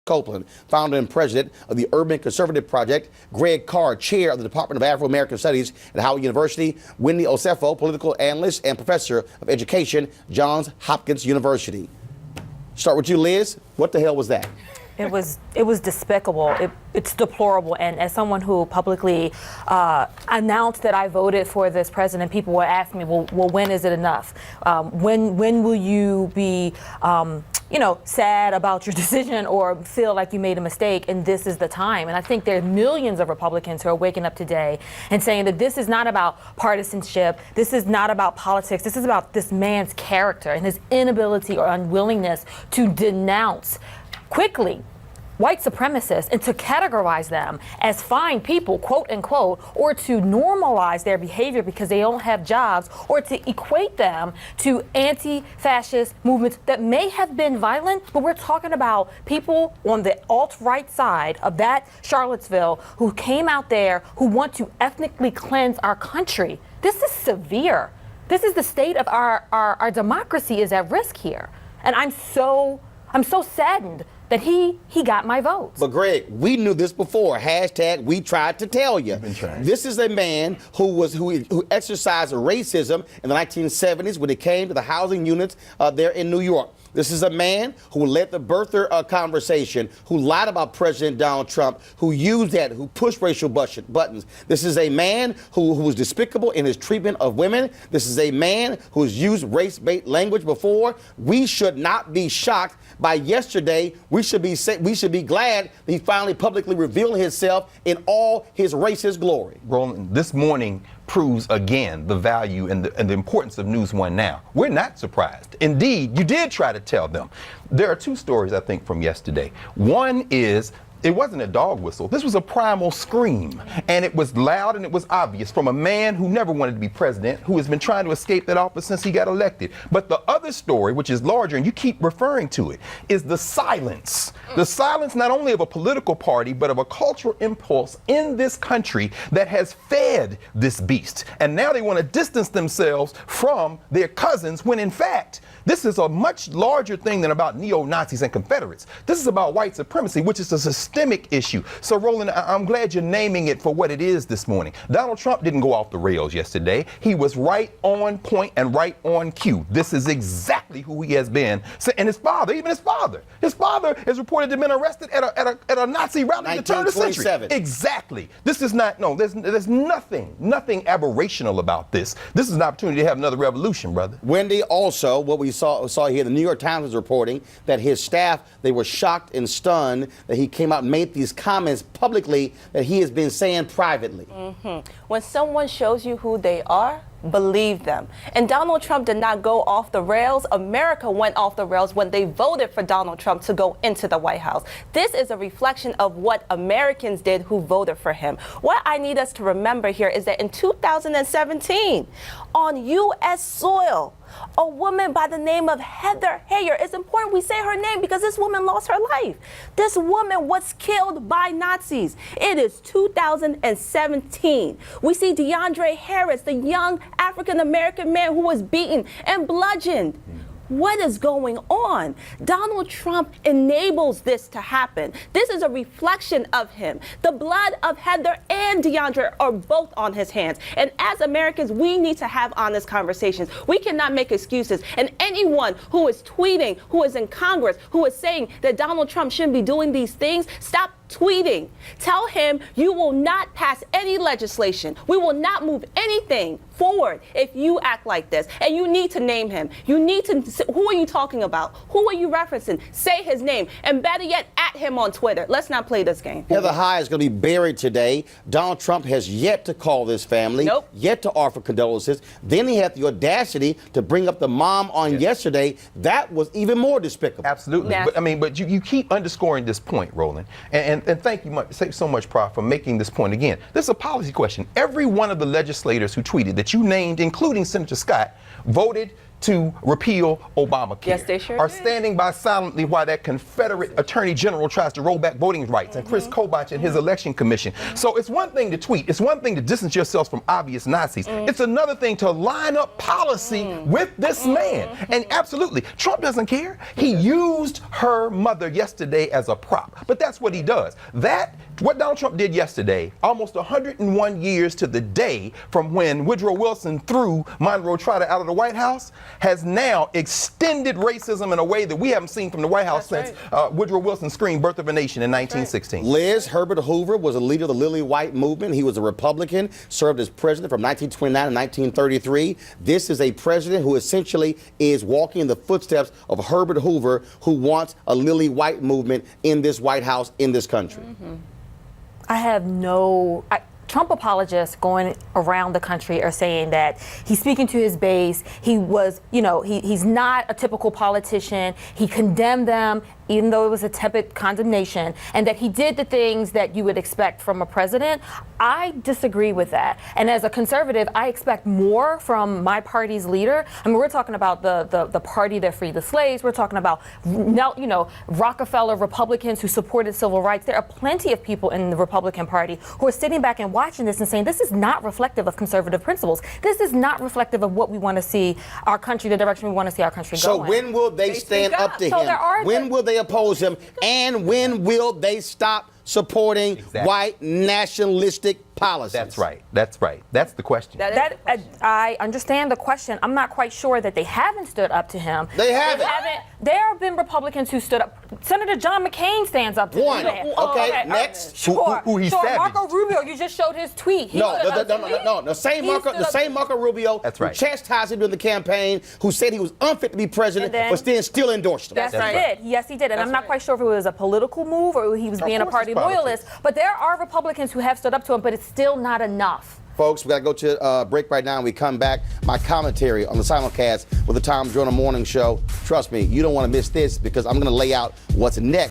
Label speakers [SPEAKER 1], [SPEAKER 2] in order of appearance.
[SPEAKER 1] Copeland, founder and president of the Urban Conservative Project, Greg Carr, chair of the Department of Afro-American Studies at Howard University, Wendy Osefo, political analyst and professor of education, Johns Hopkins University. Start with you, Liz. What the hell was that?
[SPEAKER 2] It was despicable. It's deplorable. And as someone who publicly announced that I voted for this president, people were asking me, well, when is it enough? When will you be, sad about your decision or feel like you made a mistake? And this is the time. And I think there are millions of Republicans who are waking up today and saying that this is not about partisanship. This is not about politics. This is about this man's character and his inability or unwillingness to denounce quickly white supremacists and to categorize them as fine people, quote unquote, or to normalize their behavior because they don't have jobs, or to equate them to anti-fascist movements that may have been violent, but we're talking about people on the alt-right side of that Charlottesville who came out there who want to ethnically cleanse our country. This is severe. This is the state of our democracy is at risk here. And I'm so saddened that he got my votes.
[SPEAKER 1] But Greg, we knew this before. Hashtag we tried to tell you. This is a man who exercised racism in the 1970s when it came to the housing units there in New York. This is a man who led the birther conversation, who lied about President Donald Trump, who used that, who pushed racial buttons. This is a man who was despicable in his treatment of women. This is a man who has used race-bait language before. We should not be shocked by yesterday. We should be glad that he finally publicly revealed himself in all his racist glory.
[SPEAKER 3] Roland, this morning proves again the value and the importance of News One Now. We're not surprised. Indeed, you did try to tell them. There are two stories, I think, from yesterday. One is, it wasn't a dog whistle. This was a primal scream. And it was loud and it was obvious from a man who never wanted to be president, who has been trying to escape that office since he got elected. But the other story, which is larger, and you keep referring to it, is the silence. The silence not only of a political party, but of a cultural impulse in this country that has fed this beast. And now they want to distance themselves from their cousins when, in fact, this is a much larger thing than about neo-Nazis and Confederates. This is about white supremacy, which is a systemic issue. So, Roland, I'm glad you're naming it for what it is this morning. Donald Trump didn't go off the rails yesterday. He was right on point and right on cue. This is exactly who he has been. And his father, even his father has reported to have been arrested at a Nazi rally at the turn of the century. Exactly. This is not, no, there's nothing aberrational about this. This is an opportunity to have another revolution, brother.
[SPEAKER 1] Wendy, also, what we saw here, the New York Times was reporting that his staff, they were shocked and stunned that he came out and made these comments publicly that he has been saying privately.
[SPEAKER 4] When someone shows you who they are, believe them. And Donald Trump did not go off the rails. America went off the rails when they voted for Donald Trump to go into the White House. This is a reflection of what Americans did who voted for him. What I need us to remember here is that in 2017, on U.S. soil, a woman by the name of Heather Heyer, it's important we say her name because this woman lost her life. This woman was killed by Nazis. It is 2017. We see DeAndre Harris, the young African-American man who was beaten and bludgeoned. What is going on? Donald Trump enables this to happen. This is a reflection of him. The blood of Heather and DeAndre are both on his hands. And as Americans, we need to have honest conversations. We cannot make excuses. And anyone who is tweeting, who is in Congress, who is saying that Donald Trump shouldn't be doing these things, stop tweeting. Tell him you will not pass any legislation. We will not move anything forward if you act like this. And you need to name him. You need to, who are you talking about? Who are you referencing? Say his name. And better yet, at him on Twitter. Let's not play this game.
[SPEAKER 1] Heather Heyer is going to be buried today. Donald Trump has yet to call this family, yet to offer condolences. Then he had the audacity to bring up the mom on yesterday. That was even more despicable.
[SPEAKER 3] Absolutely. But you keep underscoring this point, Roland. And thank you so much, Prof, for making this point again. This is a policy question. Every one of the legislators who tweeted that you named, including Senator Scott, voted to repeal Obamacare.
[SPEAKER 4] Yes, they sure
[SPEAKER 3] are
[SPEAKER 4] did.
[SPEAKER 3] standing by silently while that Confederate Attorney General tries to roll back voting rights, and Chris Kobach and his election commission. So it's one thing to tweet. It's one thing to distance yourselves from obvious Nazis. It's another thing to line up policy with this man. And absolutely, Trump doesn't care. He used her mother yesterday as a prop. But that's what he does. What Donald Trump did yesterday, almost 101 years to the day from when Woodrow Wilson threw Monroe Trotter out of the White House, has now extended racism in a way that we haven't seen from the White House since Woodrow Wilson screamed Birth of a Nation in 1916.
[SPEAKER 1] Liz Herbert Hoover was a leader of the Lily White movement. He was a Republican, served as president from 1929 to 1933. This is a president who essentially is walking in the footsteps of Herbert Hoover, who wants a Lily White movement in this White House, in this country.
[SPEAKER 2] I have Trump apologists going around the country are saying that he's speaking to his base. He was, he's not a typical politician. He condemned them, even though it was a tepid condemnation, and that he did the things that you would expect from a president. I disagree with that. And as a conservative, I expect more from my party's leader. I mean, we're talking about the party that freed the slaves. We're talking about, Rockefeller Republicans who supported civil rights. There are plenty of people in the Republican Party who are sitting back and watching this and saying, this is not reflective of conservative principles. This is not reflective of what we want to see our country, the direction we want to see our country going.
[SPEAKER 1] So when will they stand up to him? When will they oppose him? And when will they stop supporting white nationalistic policies?
[SPEAKER 3] That's right. That's right. That's the question.
[SPEAKER 2] I understand the question. I'm not quite sure that they haven't stood up to him.
[SPEAKER 1] They haven't.
[SPEAKER 2] There have been Republicans who stood up. Senator John McCain stands up to
[SPEAKER 1] one.
[SPEAKER 2] him.
[SPEAKER 1] Okay, next.
[SPEAKER 2] Sure.
[SPEAKER 3] Who he
[SPEAKER 2] sure.
[SPEAKER 3] savaged.
[SPEAKER 2] Marco Rubio, you just showed his tweet.
[SPEAKER 1] No. The same Marco Rubio
[SPEAKER 3] That's
[SPEAKER 1] who
[SPEAKER 3] right.
[SPEAKER 1] chastised him during the campaign, who said he was unfit to be president, but then still endorsed him.
[SPEAKER 2] Yes, he did. Yes, he did. And I'm not quite sure if it was a political move or he was being a party loyalist. But there are Republicans who have stood up to him, but it's still not enough.
[SPEAKER 1] Folks, we got to go to a break right now. And we come back. My commentary on the simulcast with the Tom Joyner Morning Show. Trust me, you don't want to miss this because I'm going to lay out what's next.